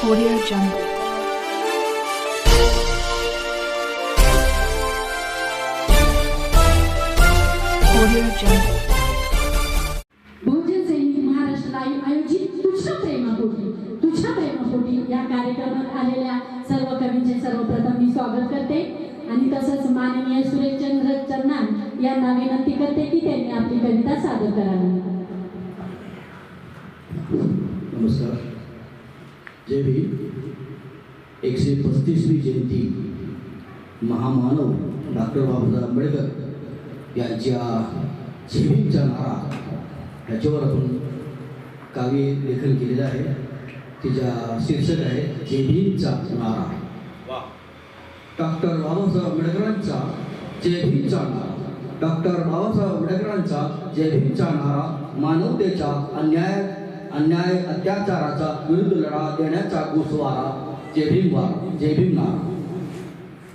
Audio Jungle. Audio Jungle. बहुजन सैनिक Maharashtra live आयोजित तुझ्या प्रेमापोटी या कार्यक्रमात आलेल्या सर्व कवींचे सर्वप्रथम मी स्वागत करते आणि तसंच माननीय सुरेशचंद्र चन्नान यांना विनंती करते की त्यांनी आपली कविता सादर करावी. नमस्कार. जय भीम. 135वी जयंती महामानव डॉक्टर बाबासाहेब आंबेडकर यांच्या जय भीमचा नारा ह्याच्यावर आपण काव्य लेखन केलेलं आहे. तिच्या शीर्षक आहे जय भीमचा नारा. डॉक्टर बाबासाहेब आंबेडकरांचा जय भीमचा नारा. डॉक्टर बाबासाहेब आंबेडकरांचा जय भीमचा नारा मानवतेच्या अन्याय अत्याचाराचा विरुद्ध लढा देण्याचा गोसवारा जय भीम वारा. जय भीम नारा.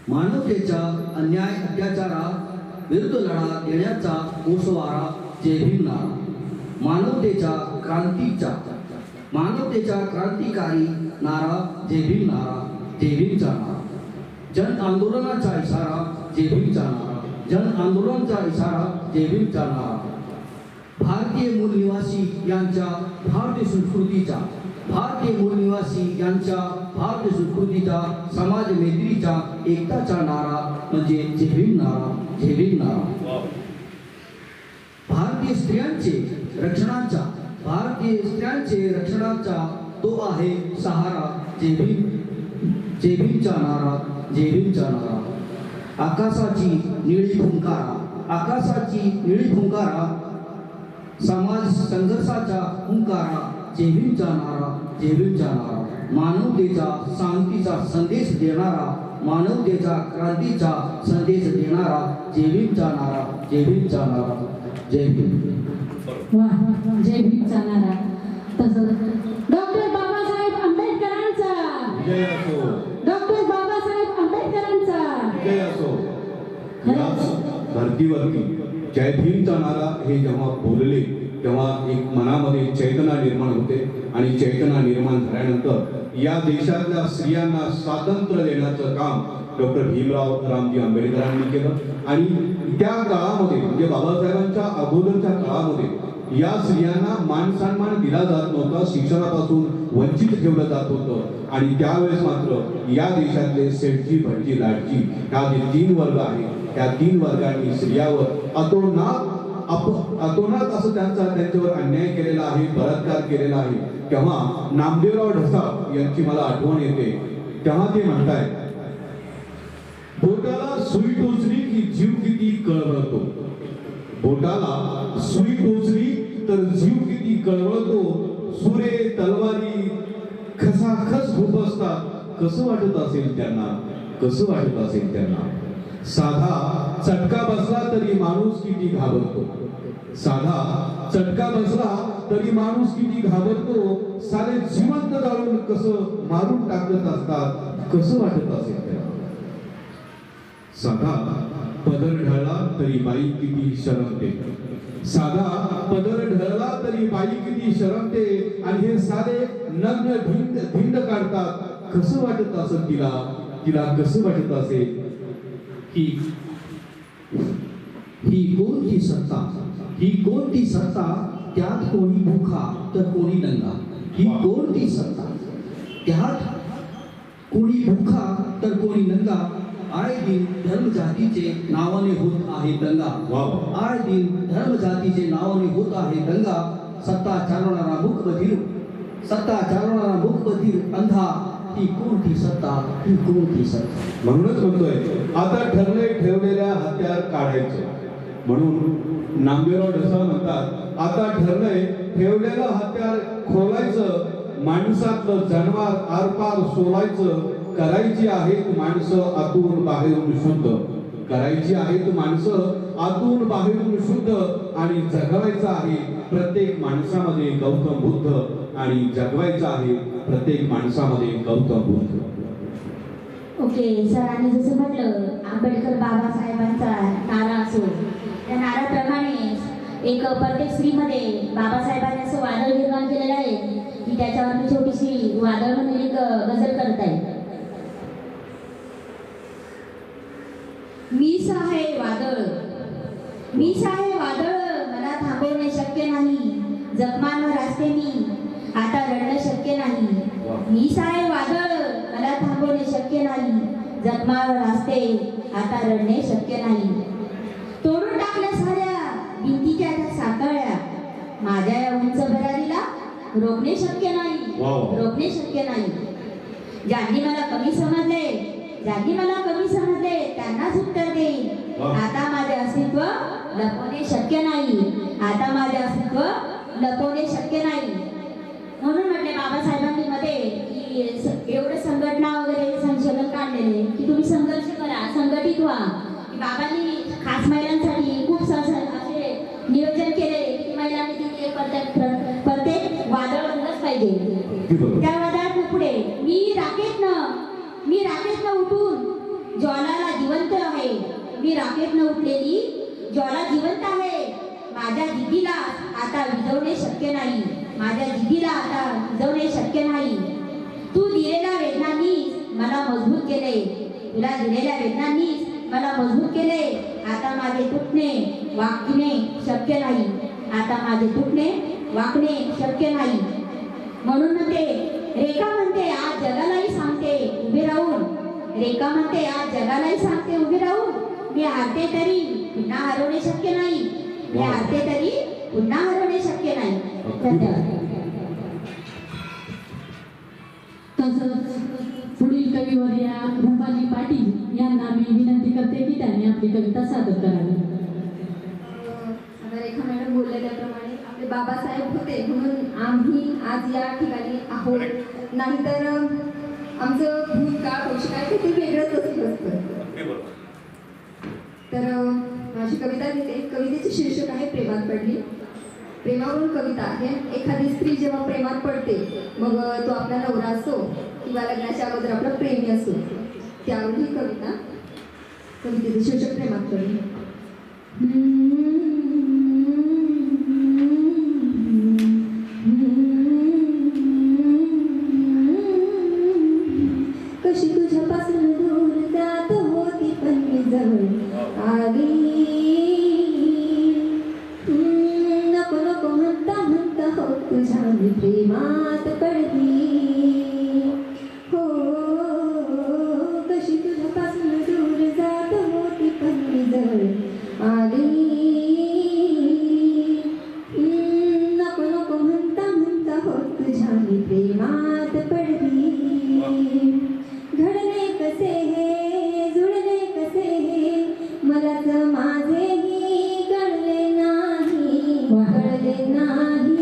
मानवतेच्या अन्याय अत्याचारा विरुद्ध लढा देण्याचा गोसवारा जय भीम नारा. मानवतेच्या क्रांतिकारी नारा जय भीम नारा. जय भीमचा नारा. जन आंदोलनाचा इशारा जय भीमचा नारा. जन आंदोलनाचा इशारा जय भीमचा नारा. भारतीय मूळ निवासी यांच्या भारतीय संस्कृतीचा समाज मैत्रीचा एकताचा नारा म्हणजे जय भीम नारा. जय भीम नारा. भारतीय रक्षणाचा तो आहे सहारा जय भीम. जय भीमचा नारा. जय भीमचा नारा. आकाशाची निळी फुंकारा समाज संघर्षाचा हुंकारा जय भीमचा नारा. जय भीमचा नारा. मानवतेचा शांतीचा संदेश देणारा मानवतेचा क्रांतीचा संदेश देणारा जय भीमचा नारा. जय भीमचा नारा. जय भीम. वाह, जय भीमचा नारा. तसंच डॉक्टर बाबासाहेब आंबेडकरांचा जय असो. डॉक्टर बाबासाहेब आंबेडकरांचा जय असो. याच धर्तीवरती जय भीमचा नारा हे जेव्हा बोलले तेव्हा एक मनामध्ये चैतना निर्माण होते आणि चैतना निर्माण झाल्यानंतर या देशातल्या स्त्रियांना स्वातंत्र्य देण्याचं काम डॉक्टर भीमराव रामजी आंबेडकरांनी केलं. आणि त्या काळामध्ये म्हणजे बाबासाहेबांच्या अगोदरच्या काळामध्ये या स्त्रियांना मान सन्मान दिला जात नव्हता, शिक्षणापासून वंचित ठेवलं जात होतं. आणि त्यावेळेस मात्र या देशातले सेठजी भटजी लाटजी ह्या जे 3 वर्ग आहेत त्या 3 वर्गांनी स्त्रियावर अतोनात असं त्यांच्यावर अन्याय केलेला आहे, बलात्कार केलेला आहे. तेव्हा नामदेवराव ढसा यांची मला आठवण येते. तेव्हा ते म्हणतायत, बोटाला सुई टोचली की जीव किती कळवळतो. बोटाला सुई टोचली तर जीव किती कळवळतो. सुरे तलवारी खसाखस खुपसतात. कसं वाटत असेल त्यांना. साधा चटका बसला तरी माणूस किती घाबरतो. सारे जिवंत जाळून कसं मारून टाकत असतात. कसं वाटत असेल त्यांना. साधा पदर ढळला तरी बाई किती शरमते. आणि हे सारे नग्न भिंड काढतात. कसं वाटत असेल तिला कसं वाटत असेल. ही कोणती सत्ता त्यात कोणी भुका तर कोणी नंगा. ही कोणती सत्ता त्यात कोणी भुका तर कोणी नंगा. आय दिन धर्म जातीचे नावाने होत आहे दंगा. आय दिन धर्म जातीचे नावाने होत आहे दंगा. सत्ता चालवणारा मुखबधीर अंधा. ही कोणती सत्ता. म्हणूनच म्हणतोय आता ठरले ठेवलेल्या हत्यार काढायचे. म्हणून नामदेवराव ढसा म्हणतात आता ठरलंय ठेवलेलं हत्यार खोलायचं. माणसातलं जन्मार आरपार सोलायचं. करायची आहेत माणसं आतून बाहेरून शुद्ध. आणि जगवायचं आहे प्रत्येक माणसामध्ये गौतम बुद्ध. Okay sir. आणि जसं म्हटलं आंबेडकर बाबासाहेबांचा नारा असो त्या नाऱ्याप्रमाणे एक प्रत्येक स्त्रीमध्ये बाबासाहेबांनी असं वादळ निर्माण केलेलं आहे की त्याच्यावर छोटीशी वादळ म्हणून एक गझल करताय. मीच आहे वादळ, मीच आहे वादळ, मला थांबवणे शक्य नाही. जखमांवर असते मी, आता रडणं शक्य नाही. मीच आहे वादळ, मला थांबवणे शक्य नाही. जखमावर असते, आता रडणे शक्य नाही. तोडून टाकल्या साऱ्या भिंतीच्या त्या साकळ्या, माझ्या या उंच भरारीला रोखणे शक्य नाही. रोखणे शक्य नाही. ज्यांनी मला कमी समजले, ज्यांनी मला कमी समजले त्यांनाच उत्तर देईन. आता माझे अस्तित्व लपवणे शक्य नाही. आता माझे अस्तित्व लपवणे शक्य नाही. म्हणून म्हटले बाबासाहेबांनी मध्ये की एवढे संघटना वगैरे संशोधन काढलेले की तुम्ही संघर्ष करा, संघटित व्हा. की बाबांनी खास महिलांसाठी खूप असे नियोजन केले की महिलांनी तिथे प्रत्येक वादळ बनलंच पाहिजे. त्या वादळात पुढे मी राखेतनं उठून ज्वालाला जिवंत आहे. मी राखेतनं उठलेली ज्वाला जिवंत आहे. माझ्या जिद्दीला आता विझवणे शक्य नाही. माझ्या जिद्दीला आता विझवणे शक्य नाही. तू दिलेल्या वेदनांनी मला मजबूत केले. तुला दिलेल्या वेदनांनी मला मजबूत केले. आता माझे तुटणे वाकणे शक्य नाही. आता माझे तुटणे वाकणे शक्य नाही. म्हणून म्हणते रेखा म्हणते आज जगालाही सांगते उभे राहून. रेखा म्हणते आज जगालाही सांगते उभे राहून. मी हारते तरी पुन्हा हरवणे शक्य नाही. मी हारते तरी पुन्हा हरवणे शक्य नाही. धन्यवाद. तसंच पुढील कविवर्या रुपाली पाटील यांना मी विनंती करते की त्यांनी आपली कविता सादर करावी. रेखा मॅडम बोललेल्याप्रमाणे आपले बाबासाहेब होते म्हणून आम्ही आज या ठिकाणी आहोत. नाहीतर आमचं भूतकाळ भविष्यकाळ ते वेगळंच असतं. तर माझी कविता लिहिते. कवितेचे शीर्षक आहे प्रेमात पडली. प्रेमावरून कविता आहे. एखादी स्त्री जेव्हा प्रेमात पडते मग तो आपला नवरा असो किंवा लग्नाच्या अगोदर आपला प्रेमी असो, त्यावर ही कविता. कवितेचे शीर्षक प्रेमात पडली. कशी तुझ्यापासून दूर जात होती पण मी जवळ आली. नको नको म्हणता म्हणता हो तुझ्या मी प्रेमात पडली. हो कशी तुझ्यापासून दूर जात होती पण मी जवळ आली. नको नको म्हणता म्हणता हो तुझ्या मी प्रेमात पडली. घडले कसे हे जुळले कसे हे मलाच माझेही कळले नाही. कळले नाही.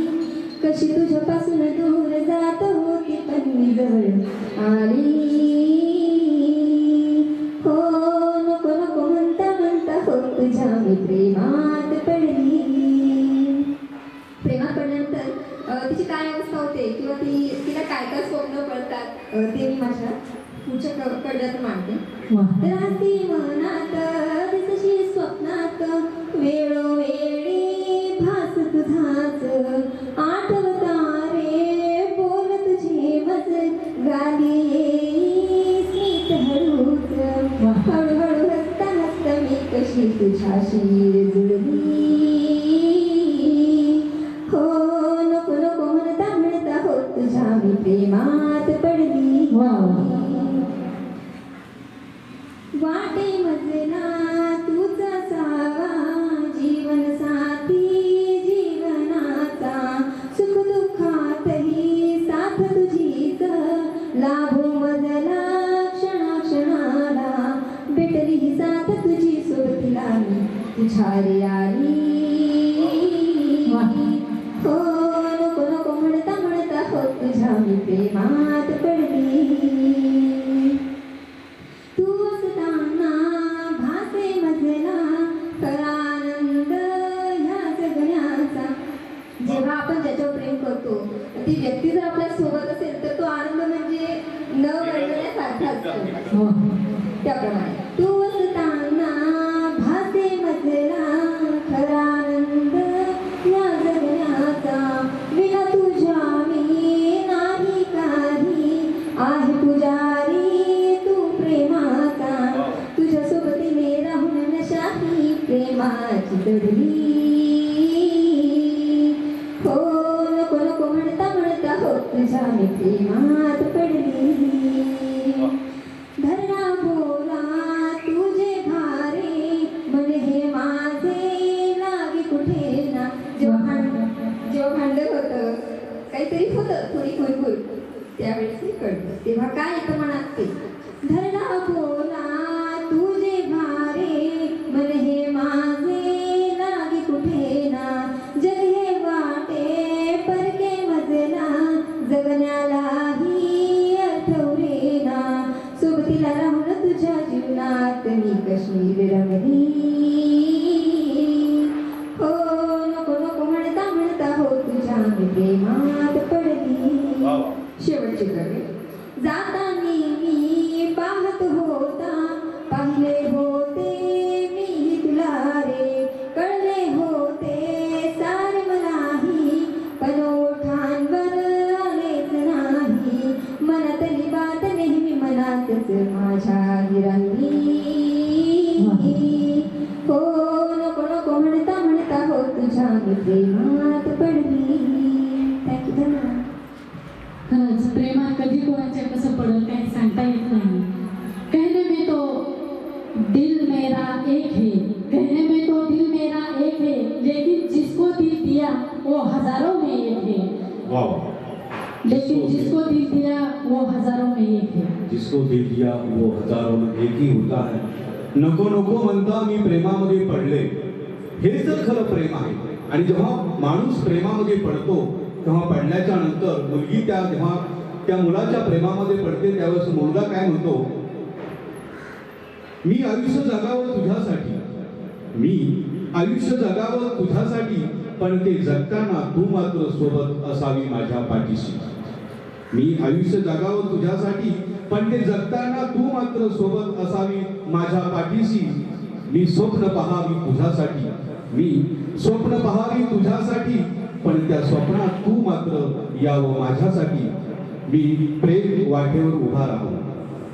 कशी तुझ्यापासून दूर जात होती पण मी जवळ आली. हो नको नको म्हणता म्हणता हो तुझ्या मी प्रेमात पडली. प्रेमात पडल्यानंतर तिची काय अवस्था होते किंवा तिला काय काय स्वप्न पडतात ते मी माझ्या पुढच्या कवितेत मांडते. रात्री मनात दिसशी स्वप्नात वेळोवेळी भास तुझाच आठवता रे बोल तुझे मज गाली स्मित हळूच. हळूहळू हसता हसता मी कशी तुझ्याशी जुळली. हो नको नको म्हणता म्हणता हो तुझ्या मी प्रेमात पडली. वाटे मजला तुझा सावा जीवन साथी जीवनाचा. सुख दुःखातही साथ तुझीच लाभो मजला क्षणाक्षणाला. भेटली ही साथ तुझी सोबतीला मी तुझ्या रे आली. हो नको नको म्हणता म्हणता हो तुझ्या मी प्रेमात पडली. तू असताना भासे मजला खरा आनंद ह्या जगण्याचा. जेव्हा आपण ज्याच्यावर प्रेम करतो ती व्यक्ती जर आपल्या सोबत असेल तर तो आनंद म्हणजे न वर्णण्यासारखा असतो. त्याप्रमाणे तू असताना भासे मजला खरा आनंद या जगण्याचा. विना तुझ्या मी प्रेमाची दडली हो नको नको म्हणता म्हणता हो तुझ्या मी प्रेमात पडली धरणा बोला तुझे भारे मन हे माझे लागे कुठे ना जेव्हा भांडण होतं काहीतरी होतं थोडी कुरकुर त्यावेळेस हे कळतं तेव्हा काय येतं मनात ते धरणा बोला तुझे भारे मन हे माझे लागे कुठे ना जग हे वाटे परके मजला जगण्यालाही आठवरे ना सोबतीला राहून तुझ्या जीवनात मी काश्मीर रमली हो नको नको म्हणता म्हणता हो तुझ्या मी प्रेमात पडली शेवटची कवी जातानी मी पाहत होता पाहिले होते मी तुला रे कळले होते सार मलाही पण ओठांवर आलेच नाही मनातली बात नेहमी मनातच माझ्या राहिली हो नको नको म्हणता म्हणता हो तुझ्या मी प्रेमात पडली थँक्यू धन्यवाद खरंच प्रेमात कधी कोणाच्या कसं पडेल काही सांगता येत नाही कहने में तो दिल मेरा एक है कहने में तो दिल मेरा एक है लेकिन जिसको दिल दिया वो हजारों में एक है लेकिन जिसको दिल दिया वो हजारों में एक है जिसको दिल दिया वो हजारों में एक ही होता है नको नको म्हणता मी प्रेमामध्ये पडले हेच तर खरं प्रेम आहे आणि जेव्हा माणूस प्रेमामध्ये पडतो तेव्हा पडल्याच्या नंतर मुलगी जेव्हा त्या मुलाच्या प्रेमामध्ये पडते त्यावेळेस मुलगा काय म्हणतो मी आयुष्य जगावं तुझ्यासाठी मी आयुष्य जगावं तुझ्यासाठी पण ते जगताना तू मात्र सोबत असावी माझ्या पाठीशी मी आयुष्य जगावं तुझ्यासाठी पण ते जगताना तू मात्र सोबत असावी माझ्या पाठीशी मी स्वप्न पहावी तुझ्यासाठी मी स्वप्न पहावी तुझ्यासाठी पण त्या स्वप्नात तू मात्र यावं माझ्यासाठी मी प्रेम वाटेवर उभा राहू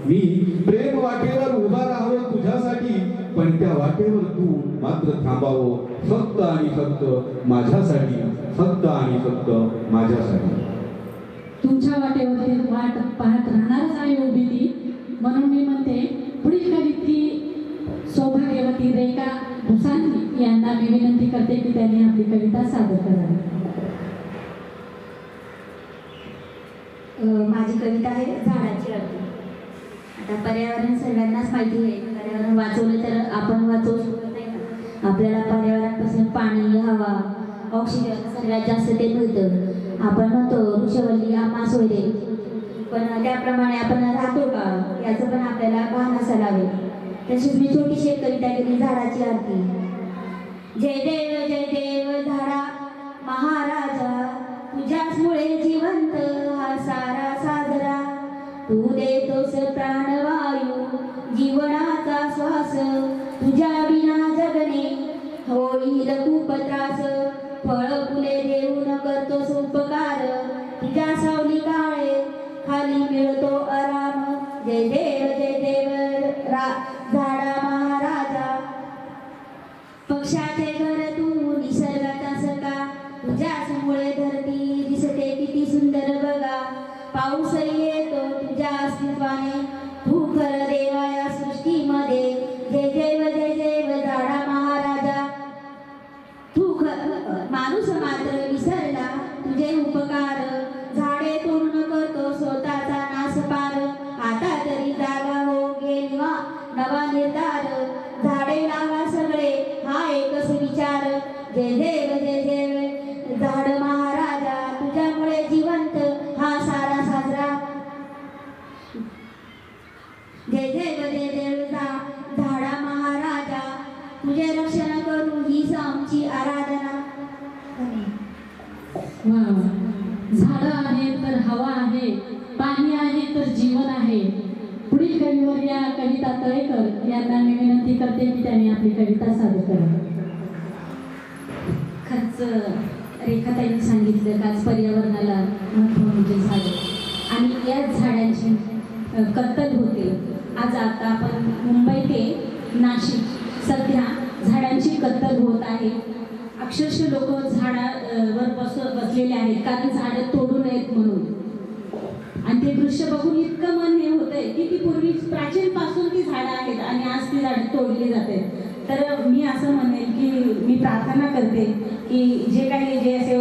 मी प्रेम वाटेवर उभा राहावं तुझ्यासाठी पण त्या वाटेवर तू मात्र थांबावं फक्त आणि फक्त माझ्यासाठी फक्त आणि फक्त माझ्यासाठी तुमच्या वाटेवरती वाट पाहत राहणारच आहे उभी ती म्हणून मी म्हणते पुढील कवित्री सौभाग्यवती रेखा भुसानी यांना मी विनंती करते की त्यांनी आपली कविता सादर करावी माझी कविता आहे झाडाची आरती आता पर्यावरण सर्वांनाच माहिती आहे पर्यावरण वाचवलं तर आपण वाचवू शकत नाही ना आपल्याला पर्यावरणापासून पाणी हवा ऑक्सिजन सगळ्यात जास्त ते मिळतं आपण म्हणतो वृक्षवल्ली आम्हा सोयरे पण त्याप्रमाणे आपण राहतो का याचं पण आपल्याला भान असायला तशीच मी छोटीशी एक कविता केली झाडाची आरती जय देव झाडा महाराजा तुझ्याच मुळे जिवंत हा सारा साजरा तू देतोस प्राणवायू जीवनाचा श्वास तुझ्या विना जगणे होईल खूप त्रास फळ फुले देऊन करतोस उपकार तुझ्या सावली काळे खाली मिळतो आराम जय देव झाडा महाराजा पक्षाचे घर तू निसर्गाचा सखा तुझ्याच मुळे धरती दिसते किती सुंदर बघा पाऊस येतो तुझ्या अस्तित्वाने तू खरं देवा या सृष्टीमध्ये जय देव झाडा महाराजा तू माणूस मात्र विसरला तुझे उपकार झाडे तोडून करतो स्वतःचा नाश पार आता तरी जागा हो गेली नवा निर्धार झाडे लावा सगळे हा एकच विचार जय देव झाड महाराजा तुझ्यामुळे जिवंत हा सारा साजरा जय देव झाडा महाराजा तुझे रक्षण करू हीच आमची आराधना झाडं आहे तर हवा आहे पाणी आहे तर जीवन आहे पुढील कवीवर या कविता तळेकर यांना मी विनंती करते की त्यांनी आपली कविता सादर करावी खरंच रेखाताईंनी सांगितलं का आज पर्यावरणाला महत्त्व म्हणजे झाडे आणि या झाडांची कत्तल होते आज आता आपण मुंबई ते नाशिक सध्या झाडांची कत्तल होत आहे. अक्षरशः लोक झाडावर बसलेले आहेत कारण झाडं तोडू नयेत म्हणून. आणि ते दृश्य बघून इतकं मन हे होतंय की ती पूर्वी प्राचीन पासून ती झाडं आहेत आणि आज ती झाडं तोडली जाते. तर मी असं म्हणेल की मी प्रार्थना करते की जे काही जे असे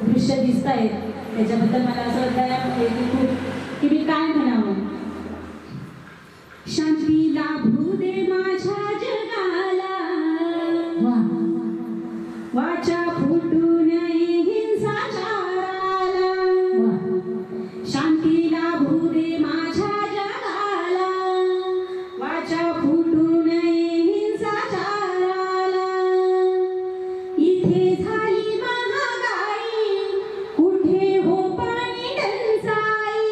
दृश्य दिसत आहेत त्याच्याबद्दल मला असं दया होते की मी काय म्हणावं. शांती लाभू दे माझ्या जगाला, वाचा फुटू नये हिंसाचाराला. शांती लाभू दे माझ्या जगाला, वाचा फुटू नये हिंसाचाराला. इथे झाली महागाई, कुठे हो पाणी टंचाई.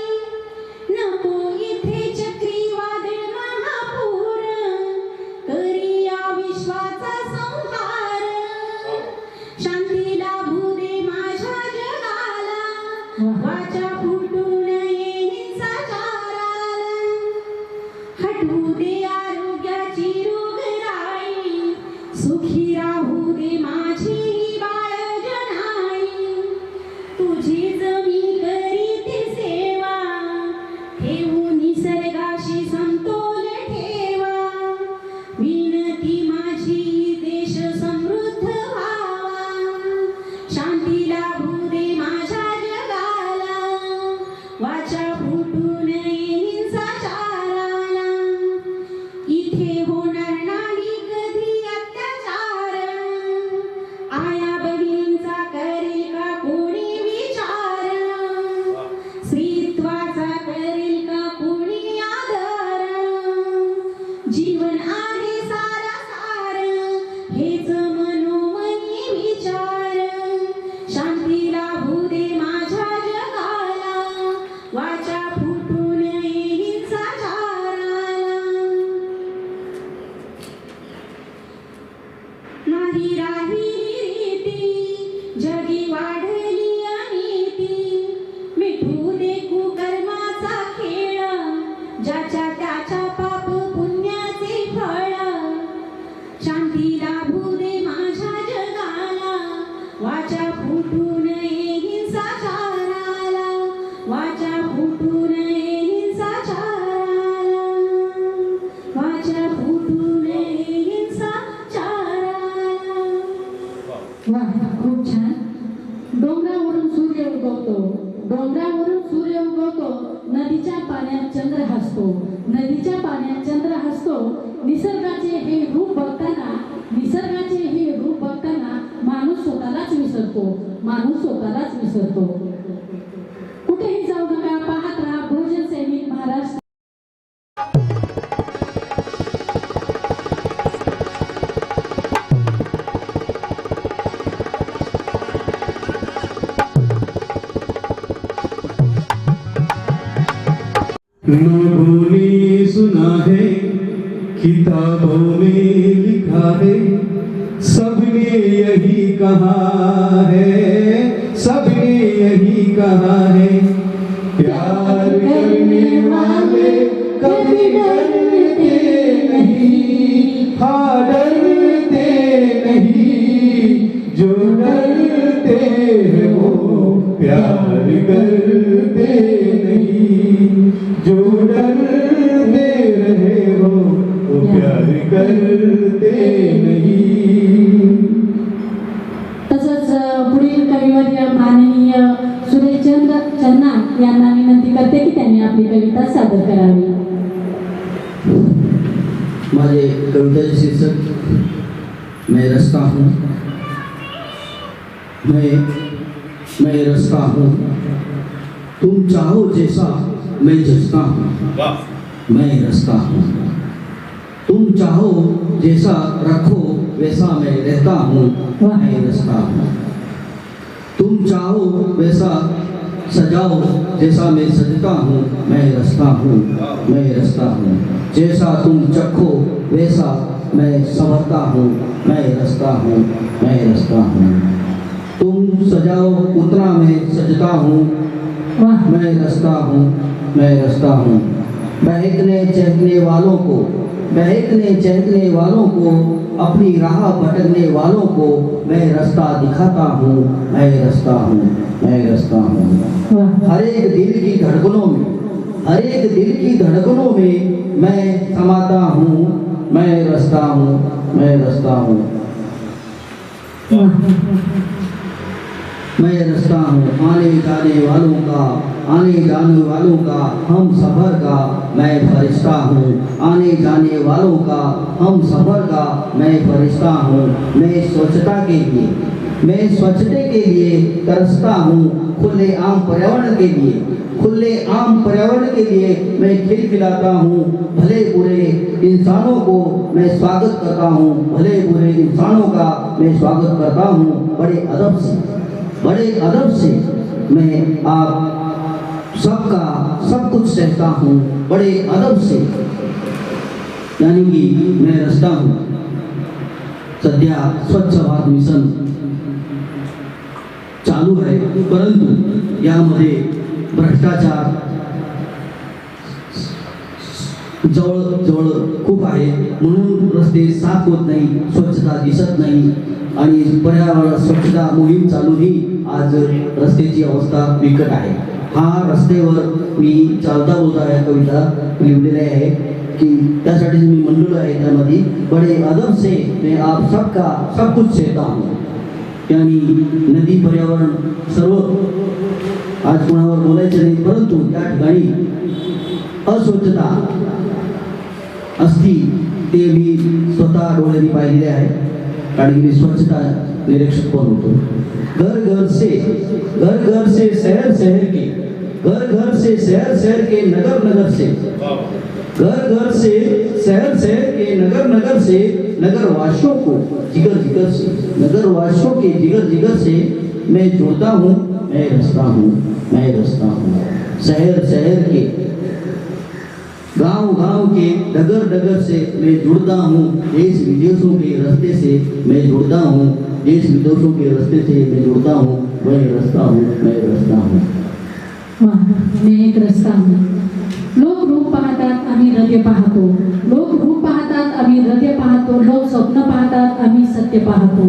नको इथे चक्रीवादळ महापूर, करिया विश्वाचा संहार. शांती लाभू दे माझ्या जगाला, वाचा फुटू नये हिंसाचाराला. हटवू दे आरोग्याची रोगराई, सुखी राहू दे माझी ही बाळजनाई. तुझीच मी करीते सेवा, ठेवू निसर्गाशी समतोल ठेवा. विनती माझी देश समृद्ध व्हावा. शांती लाभू दे माझ्या जगाला, वाचा फुटू नये हिंसाचाराला. इथे होणार नाही कधी अत्याचार, आया बहिणींचा करेल का कोणी विचार. स्त्रीत्वाचा करेल का कोणी आदर. जीवन आहे सारा सार, हेच मनोमनी विचार. शांती लाभू दे माझ्या जगाला, वाचा फुटू नये हिंसाचाराला. नाही राहिली रीती, जगी वाढली अनीती. मिठू दे कुकर्माचा खेळ, ज्याच्या त्याच्या पाप पुण्याचे फळ. शांती लाभू दे माझ्या जगाला, वाचा फुटू नये हिंसाचाराला. वाचा फुटू नये हिंसाचाराला, वाचा फुटू नये हिंसाचाराला. वा, खूप छान. डोंगरावरून सूर्य उगवतो, डोंगरावरून सूर्य उगवतो. नदीच्या पाण्यात चंद्र हसतो, नदीच्या पाण्यात चंद्र हसतो. निसर्गाचे हे रूप बघताना, निसर्गाचे हे रूप बघताना माणूस स्वतःलाच विसरतो, माणूस स्वतःलाच विसरतो. कुठेही जाऊ नका, पाहत राहा बहुजन सैनिक महाराष्ट्र. लोगों ने सुना है, किताबों में लिखा है, सबने यही कहा है, सबने यही कहा है. प्यार करने वाले कभी डरते नहीं, हाँ डरते नहीं. जो डरते हैं वो प्यार करते नहीं. जो डरते रहे हो वो प्यार करते नहीं. तसंच पुढील कविवर्य माननीय सुरेशचंद्र चन्ना यांना विनंती करते की त्यांनी आपली कविता सादर करावी. माझे कवितेचे शीर्षक मैं रस्ता हूँ. मैं रस्ता हूँ, तुम चाहो जैसा मैं जचता हूँ. मैं रस्ता हूँ, तुम चाहो जैसा रखो वैसा मैं रहता हूँ. मैं रस्ता हूँ, तुम चाहो वैसा सजाओ जैसा मैं सजता हूँ. मैं रस्ता हूँ, मैं रस्ता हूँ, जैसा तुम चखो वैसा मैं संवरता हूँ. मैं रस्ता हूँ, मैं रस्ता हूँ, तुम सजाओ उतना मैं सजता हूँ. मैं रस्ता हूँ, मैं रस्ता हूँ, बहकने चहकने वालों को, बहकने चहकने वालों को, अपनी राह भटकने वालों को मैं रास्ता दिखाता हूँ, मैं रास्ता हूँ, मैं रास्ता हूँ। वाह हर एक दिल की धड़कनों में, हर एक दिल की धड़कनों में मैं समाता हूँ, मैं रास्ता हूँ, मैं रास्ता हूँ, मैं रास्ता हूँ। आने जाने वालों का, आने जाने वालों का हम सफ़र का मैं फरिश्ता हूँ, आने जाने वालों का हम सफ़र का मैं फरिश्ता हूँ। मैं स्वच्छता के लिए, मैं स्वच्छता के लिए तरसता हूँ, खुले आम पर्यावरण के लिए, खुले आम पर्यावरण के लिए मैं खिलखिलाता हूँ। भले बुरे इंसानों को मैं स्वागत करता हूँ, भले बुरे इंसानों का मैं स्वागत करता हूँ। बड़े अदब से, बड़े अदब से मैं आप सबका सब कुछ सहता हूँ, बड़े अदब से, यानी कि मैं रास्ता हूँ। सध्या स्वच्छ भारत मिशन चालू आहे, परंतु यामध्ये भ्रष्टाचार जवळ खूप आहे, म्हणून रस्ते साफ होत नाही, स्वच्छता दिसत नाही आणि पर्यावरण स्वच्छता मोहीम चालूही आज रस्त्याची अवस्था बिकट आहे। हा रस्त्यावर मी चालता बोलता या कविता लिहिलेली आहे की त्यासाठी मी म्हणलेलो आहे त्यामध्ये बड़े अदब से मैं आप सबका सब कुछ सहता हूँ। यानी नदी पर्यावरण सर्व आज कोणावर बोलायचं नाही, परंतु त्या ठिकाणी अस्वच्छता असती ते मी स्वतः डोळ्यांनी पाहिलेले आहे, कारण मी स्वच्छता निरीक्षक पण होतो। घर घर से शहर शहर के, घर घर से शहर शहर के, नगर नगर से, घर घर से शहर शहर के, नगर नगर से, नगर वासियों को जिगर जिगर से, नगर वासियों के जिगर जिगर से मैं जुड़ता हूँ, मैं रास्ता हूँ, मैं रास्ता हूँ। शहर शहर के, गांव गांव के, डगर डगर से मैं जुड़ता हूँ, देश विदेशों के रास्ते से मैं जुड़ता हूँ, देश विदेशों के रास्ते से मैं जुड़ता हूँ, मैं रास्ता हूँ, मैं रास्ता हूँ। वाह मी एक रस्ता हूँ। लोक रूप पाहतात आम्ही हृदय पाहतो, लोक रूप पाहतात आम्ही हृदय पाहतो, लोक स्वप्न पाहतात आम्ही सत्य पाहतो,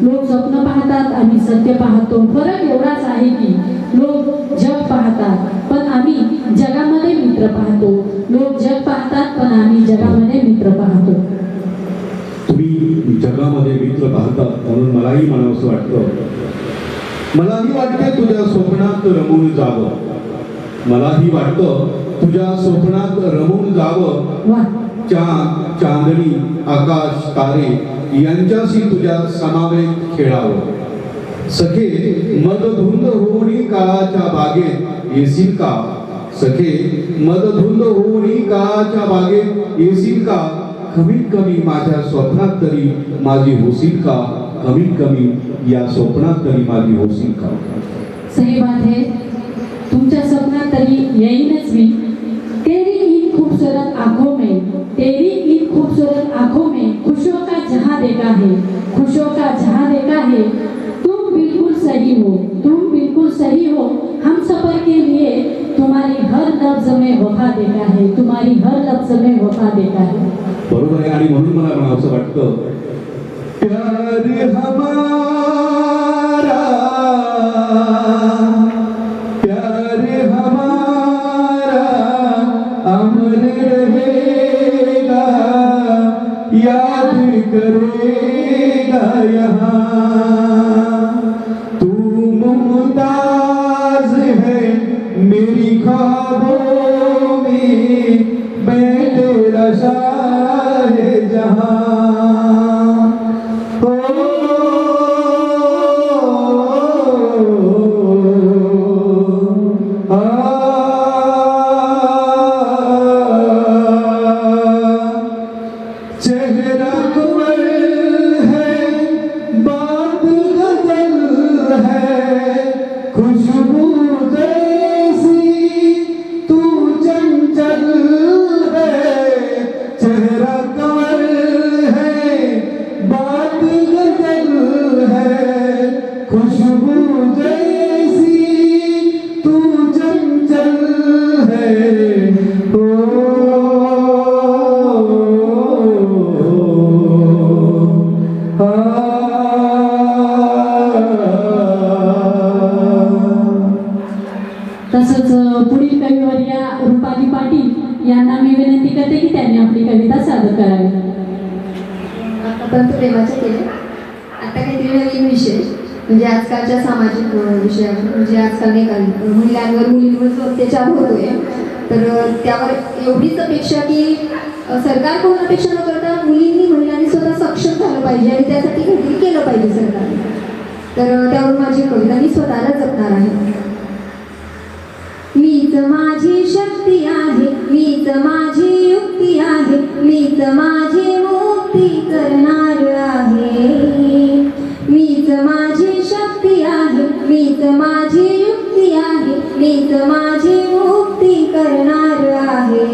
लोक स्वप्न पाहतात आम्ही सत्य पाहतो। फरक एवढाच आहे की लोक जग पाहतात पण आम्ही जगामध्ये मित्र पाहतो, लोक जग पाहतात पण आम्ही जगामध्ये मित्र पाहतो। तुम्ही जगामध्ये मित्र पाहतात म्हणून मलाही म्हणावंसं वाटतं, मलाही वाटते तुझ्या स्वप्नात रमून जावं, मलाही वाटतं तुझ्या स्वप्नात रमून जावं। वाह चांद चांदणी आकाश तारे यांच्याशी तुझ्या समावेत खेळावं। सखे मदधुंद होऊनी काळाच्या बागेत येशील का, सखे मदधुंद होऊनी काळाच्या बागेत येशील का, कमीत कमी माझ्या स्वप्नात तरी माझी होशील का, कमीत कमी या स्वप्नात तरी माझी होशील का। सही बात है, तुमच्या स्वप्नात तरी येईनच मी। तेरी इन खूबसूरत आंखों में, तेरी इन खूबसूरत आंखों में खुशियों का जहां देखा है, खुशियों का जहां देखा है। तुम बिल्कुल सही हो, तुम बिल्कुल सही हो, हम सफर के लिए तुम्हारी हर लफ्ज में वफा देखा है, तुम्हारी हर लफ्ज में वफा देखा है। बरोबर आहे, आणि म्हणून मला म्हणावंसं वाटतं, प्यार हमारा, प्यार हमारा अमर रहेगा, याद करेगा यहाँ। तू मुमताज है मेरी ख्वाबों में, मैं तेरा शाह जहां। ओ प्रिया रुपाली पाटील यांना मी विनंती करते की त्यांनी आपली कविता सादर करावी. आतापर्यंत प्रेमाचे केले. आता काहीतरी नवीन विषय म्हणजे आजकालच्या सामाजिक विषयावर म्हणजे आजकाल नाही का महिलांवर मुलींवर जो अत्याचार होतोय तर त्यावर एवढीच अपेक्षा की सरकारकडून अपेक्षा न करता मुलींनी महिलांनी स्वतः सक्षम झालं पाहिजे आणि त्यासाठी काहीतरी केलं पाहिजे सरकारने. तर त्यावर माझी कविता मी स्वतःला जपणार आहे. मीच माझी शक्ती आहे, मीच माझी युक्ती आहे, मीच माझी मुक्ती करणार आहे. मीच माझी शक्ती आहे, मीच माझी युक्ती आहे, मीच माझी मुक्ती करणार आहे.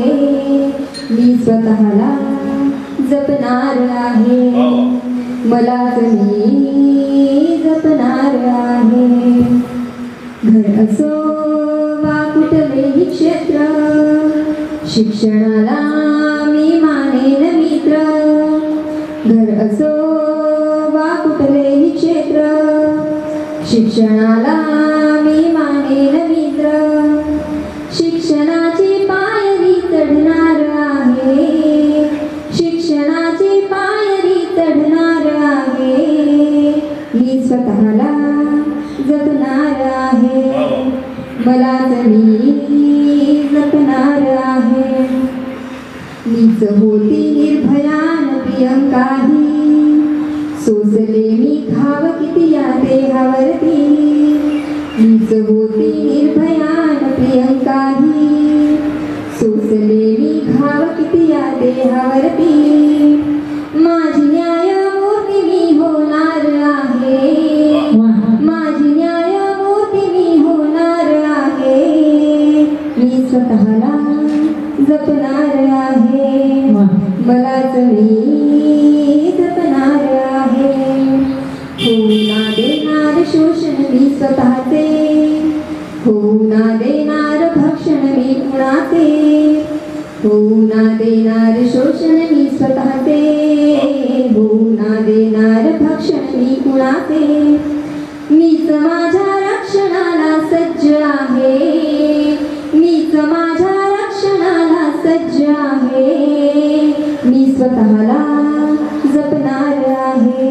मी स्वतःला जपणार आहे, मलाच मी जपणार आहे. घर असो वा कुठलेही क्षेत्र, शिक्षणाला मी मानेन मित्र. घर असो वा कुठलेही क्षेत्र, शिक्षणाला मी मानेन मित्र. शिक्षणाची पायरी चढणार आहे, शिक्षणाची पायरी चढणार आहे. मी स्वतःला जपणार आहे, मलाच मी जपणार आहे. मीच होती निर्भयान प्रियंकाही, सोसले मी घाव किती या देहावरती. मीच होती निर्भयान प्रियंकाही, सोसले मी घाव किती या देहावरती. माझी न्यायमूर्ती मी होणार आहे, माझी न्यायमूर्ती मी होणार आहे. मी स्वतःला जपणार आहे, मलाच मी जपणार आहे. होऊ ना देणार शोषण मी स्वतःचे, होऊ ना देणार भक्षण मी कुणाचे. होऊ ना देणार शोषण मी स्वतःचे, होऊ ना देणार भक्षण मी कुणाचे. मीच माझ्या रक्षणाला सज्ज आहे, मीच माझ्या रक्षणाला सज्ज आहे. मी स्वतःला जपणार आहे,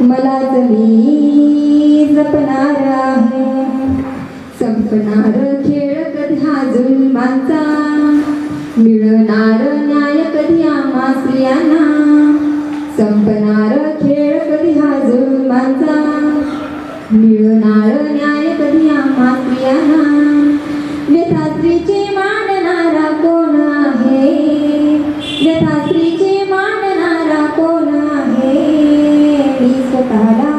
मलाच मी जपणार आहे. संपणार खेळ कधी हा जुलमांचा, मिळणार न्याय कधी आम्हा स्त्रियांना. संपणार खेळ कधी हा जुलमांचा, मिळणार न्याय कधी आम्हा स्त्रियांना. व्यथा स्त्रीचे मांडणारा कोण आहे, व्यथा स्त्रीचे मांडणारा कोण आहे. मी स्वतःला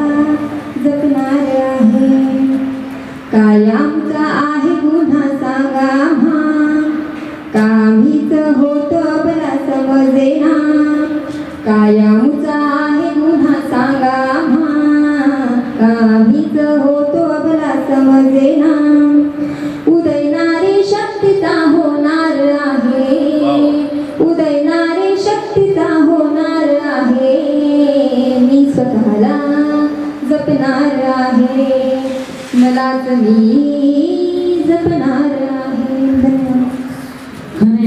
जपणार आहे. काय आमचा आहे गुन्हा सांगा आम्हा, कामीच होतो अबला समजेना. काय आमचा आहे गुन्हा सांगा आम्हा, कामीच होतो अबला समजेना. उदय नारी शक्तीचा होणार आहे, उदय नारी शक्तीचा होणार आहे. मी स्वतःला जपणार आहे, मलाच मी जपणार आहे. धन्यवाद.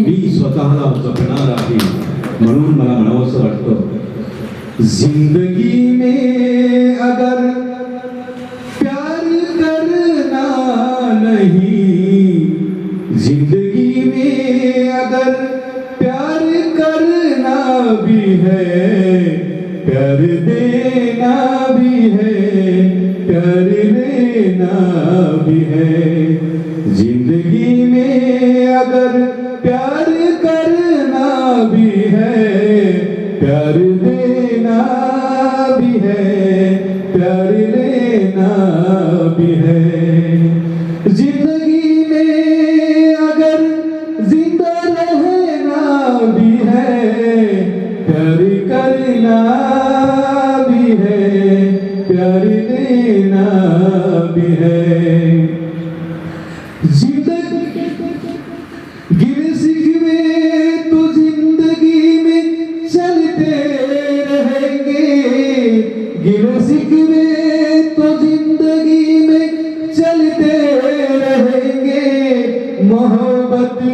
मी स्वतःला जपणार आहे म्हणून मला म्हणावंसं वाटतं, जिंदगी में अगर प्यार करना नहीं, जिंदगी में अगर प्यार करना भी है, प्यार देना भी है, प्यार लेना भी है. जिंदगी में अगर प्यार करना भी है, प्यार देना भी है.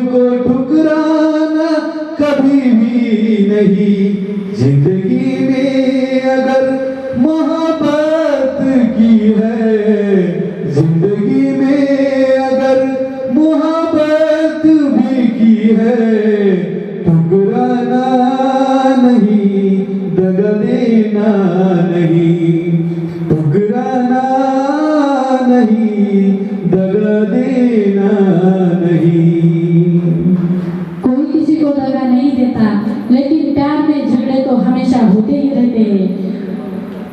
को ठुकराना कभी भी नहीं। जिंदगी में अगर मोहब्बत की है, जिंदगी में अगर मोहब्बत भी की है, ठुकराना नहीं, दगा देना नहीं, ठुकराना नहीं, दगा देना नहीं। कोई किसी को दगा नहीं देता, लेकिन प्यार में झगड़े तो हमेशा होते ही रहते हैं।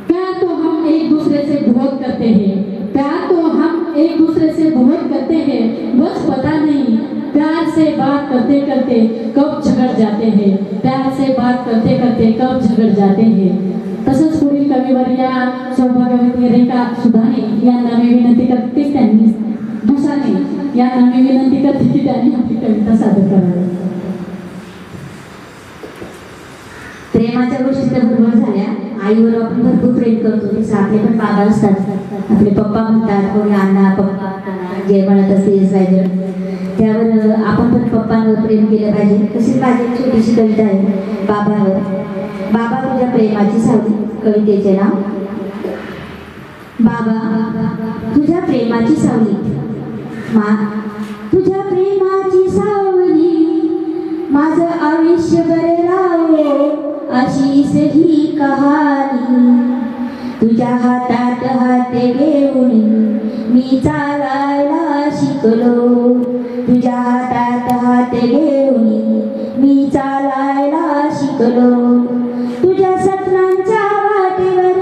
प्यार तो हम एक दूसरे से बहुत करते हैं, प्यार तो हम एक दूसरे से बहुत करते हैं, बस पता नहीं प्यार से बात करते करते कब झगड़ जाते हैं, प्यार से बात करते करते कब झगड़ जाते हैं। तसंच पुढील कविवर्या सौभाग्यवती रेखा सुधाने यांना मी विनंती करते, त्यांनी दुसाने यांना मी विनंती करते की त्यांनी आपली कविता सादर करावी. प्रेमाच्या गोष्टी तर भरपूर झाल्या. आईवर आपण भरपूर प्रेम करतो, तसं आपले पण बाबा असतात, आपले पप्पा म्हणतात, कोणी अण्णा पप्पा जे म्हणत असते साहेब, त्यावर आपण पण पप्पांवर प्रेम केलं पाहिजे. तशीच माझी एक छोटीशी कविता आहे बाबांवर. बाबा तुझ्या प्रेमाची सावली. कवितेचे नाव बाबा तुझ्या प्रेमाची सावली. तुझ्या प्रेमाची सावली माझं आयुष्यभर राहो, अशीच ही कहाणी. तुझ्या हातात हात घेऊन मी चालायला शिकलो, तुझ्या हातात हात घेऊन मी चालायला शिकलो. तुझ्या सपनांच्या वाटेवर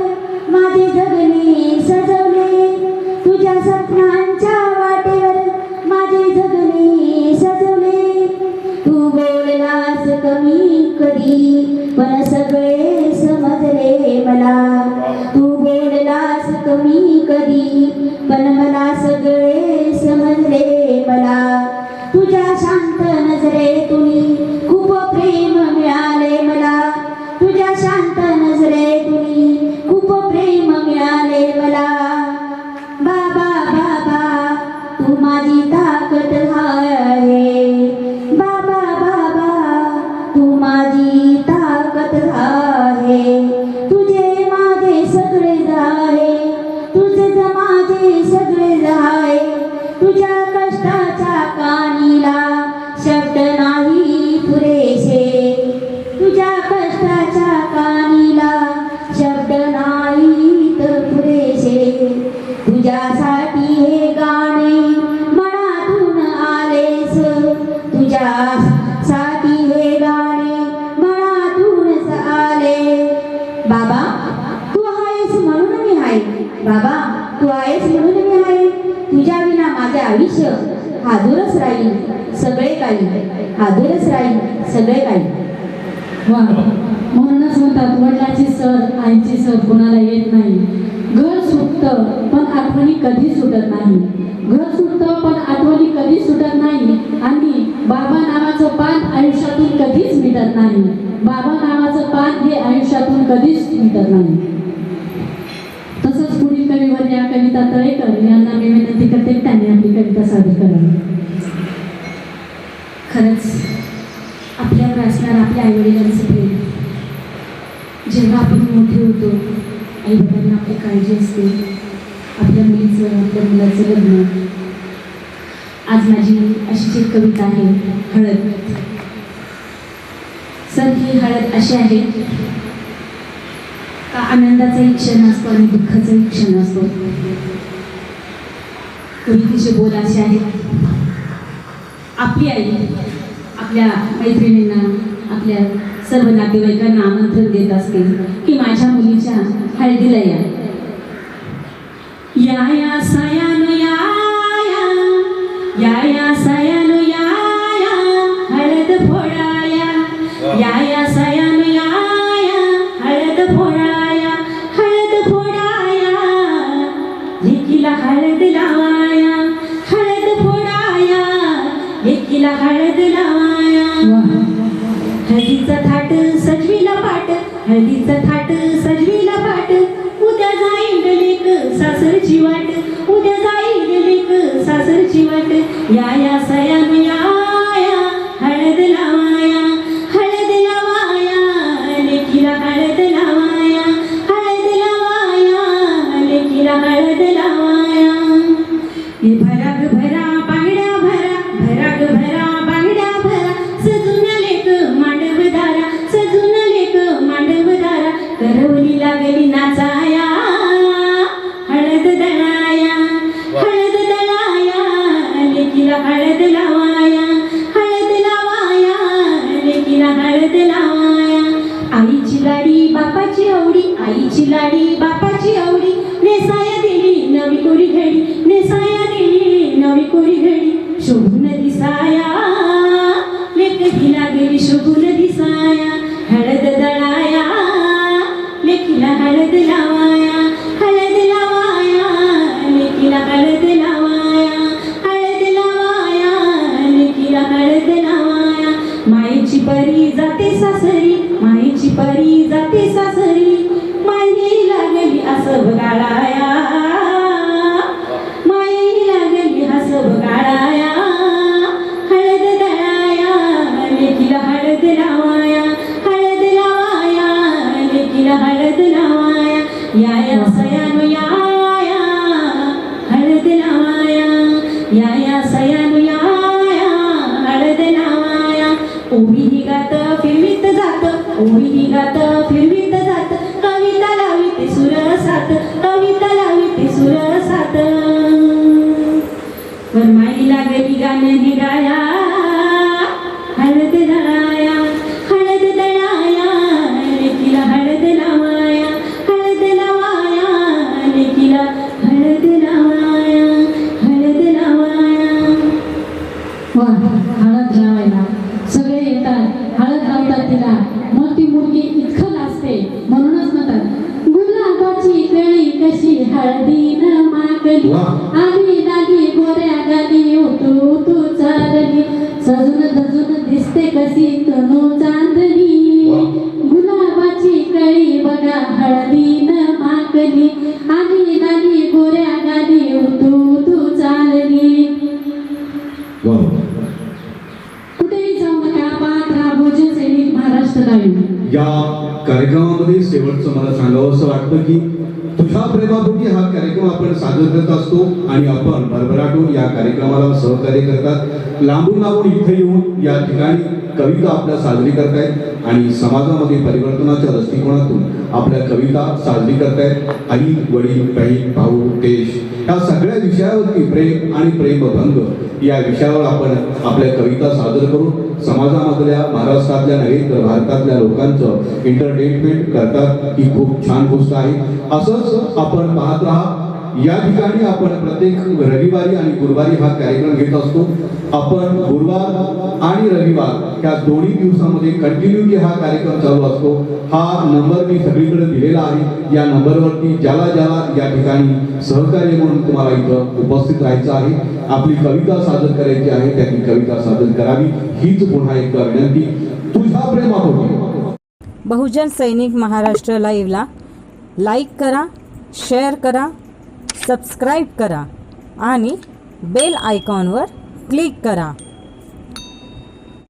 माझे जगणे सजवले, तुझ्या सपनांच्या वाटेवर माझे जगणे सजवले. तू बोललास कमी कधी पण सगळे समजले मला, तू बोललास कमी कधी पण मला सगळे समजले मला. तुझ्या शांत नजरेतून खूप प्रेम मिळाले मला, तुझ्या शांत नजरेतून खूप प्रेम मिळाले मला. बाबा बाबा तू माझी ताकद आहे, बाबा बाबा तू माझी ताकद आहे. तुझे माझे सगळे आहे, तुझे माझे सगळे आहे. तुझ्या कष्टाच्या कानीला शब्द नाही पुरेसे, तुझ्या कष्टाच्या कानीला शब्द नाहीत पुरेसे. तुझ्यासाठी हे गाणे मनातून आलेस, तुझ्यासाठी हे गाणे मनातूनच आले. बाबा तू आहेस म्हणून मी आहे, बाबा तू आहेस म्हणून मी आहे. तुझ्या विना माझे आयुष्य हादूरच राहील सगळे काही, हादूरच राहील सगळे काही. वा, म्हणूनच म्हणतात वडिलाची सर आईची सर कोणाला येत नाही. घर सुटतं पण आठवणी कधी सुटत नाही, घर सुटतं पण आठवणी कधी सुटत नाही. आणि बाबा नावाचं पान आयुष्यातून कधीच मिटत नाही, बाबा नावाचं पान हे आयुष्यातून कधीच मिटत नाही. तसंच पुढील कविवर्या कविता तळेकर यांना मी विनंती करते, त्यांनी आपली कविता सादर करावी. खरंच आपल्यावर असणार आपल्या आईवडिलांचं प्रेम. जेव्हा आपण मोठे होतो आईवडिलांना आपली काळजी असते, आपल्या मुलीचं आपल्या मुलाचं लग्न. आज माझी अशीच एक कविता आहे, हळद. सर ही हळद अशी आहे का आनंदाचाही क्षण असतो आणि दुःखाचाही क्षण असतो. कवितेचे बोल असे आहेत. आपली आई आपल्या मैत्रिणींना आपल्या सर्व नातेवाईकांना आमंत्रण देत असते की माझ्या मुलीच्या हळदीला या. या या सयानो या या या सयानो या हळद फोडाया, या या सयानो या हळद फोडाया, हळद फोडाया लेकीला हळद लावाया, हळद फोडाया लेकीला हळद लावाया. हळदीचा थाट सजवीला पाट, हळदीचा थाट सजवीला पाट. उद्या जाईल लेक सासरची वाट, उद्या जाईल लेक सासरची वाट. या या सयानो या बापाची आवडी आईची लाडी बापाची आवडी नेसाया दिली नवी कोरी घडी नेसाया दिली नवी कोरी घडी शोभून दिसाया लेकहीला गेली शोभून दिसाया हळद दळाया लेकीला हळद लावाया हळद लावाया लेकीला हळद लावाया हळद लावाया लेकीला हळद लावाया मायेची परी जाते सासरी मायेची परी जाते सासरी मायेला लागली असं बगाळाया मायेला लागली असं बगाळाया हळद दळाया लेकीला हळद लावाया हळद लावाया लेकीला हळद लावाया या सयानो या हळद लावाया या सयानो या हळद लावाया ओवी ही गात फिरवीत जात ओवी ही गात फिरवीत जात कविता लाविते सुर सात कविता लाविते सुर सात वरमाईला गेली गाणं निघाया हळद दळाया हळद दळाया लेकीला हळद लावाया हळद लावाया लेकीला हळद लावाया हळद लावाया वा हळद लावायला सगळे येतात हळद लावतात तिला मग ती मुलगी इतकं लाजते म्हणूनच म्हणतात गुलाबाची कळी कशी हळदीनं माकली वा. आली दाली गोऱ्या गाली उतू तू चालली सजून धजून दिसते कशी तनू चांदणी वा. गुलाबाची कळी बघा हळदीनं माकली आली दाली गोऱ्या गाली उतू तू चालली कुठेही जाऊ नका पाहत राहा भोजन सैनिक महाराष्ट्र लाईव्ह. या कार्यक्रमामध्ये शेवटचं मला सांगावं असं वाटतं की तुझ्या प्रेमापोटी हा कार्यक्रम आपण सादर करत असतो आणि आपण भरभराटून या कार्यक्रमाला सहकार्य करतात. लांबून लांबून इथे येऊन या ठिकाणी कविता आपल्या साजरी करतायत आणि समाजामध्ये परिवर्तनाच्या दृष्टिकोनातून आपल्या कविता साजरी करतायत. आई वडील बहीण भाऊ देश या सगळ्या विषयावरती प्रेम आणि प्रेमभंग या विषयावर आपण आपल्या कविता सादर करून समाजामधल्या महाराष्ट्रातल्या नव्हे तर भारतातल्या लोकांचं एंटरटेनमेंट करतात. ही खूप छान गोष्ट आहे. असंच आपण पाहत राहा. या ठिकाणी आपण प्रत्येक रविवारी आणि गुरुवारी हा कार्यक्रम घेत असतो. आपण गुरुवार आणि रविवार या दोन्ही दिवसामध्ये कंटिन्युअली हा कार्यक्रम चालू असतो. हा नंबर मी सगळीकडे दिलेला आहे. या नंबरवरती ज्याला ज्याला या ठिकाणी सहकार्य म्हणून तुम्हाला इथं उपस्थित राहायचं आहे, आपली कविता सादर करायची आहे, त्यांनी कविता सादर करावी हीच पुन्हा एकदा विनंती. तुझ्या प्रेमापोटी. बहुजन सैनिक महाराष्ट्र लाईव्हला लाईक करा, शेअर करा, सबस्क्राईब करा आणि बेल आयकॉनवर क्लिक करा.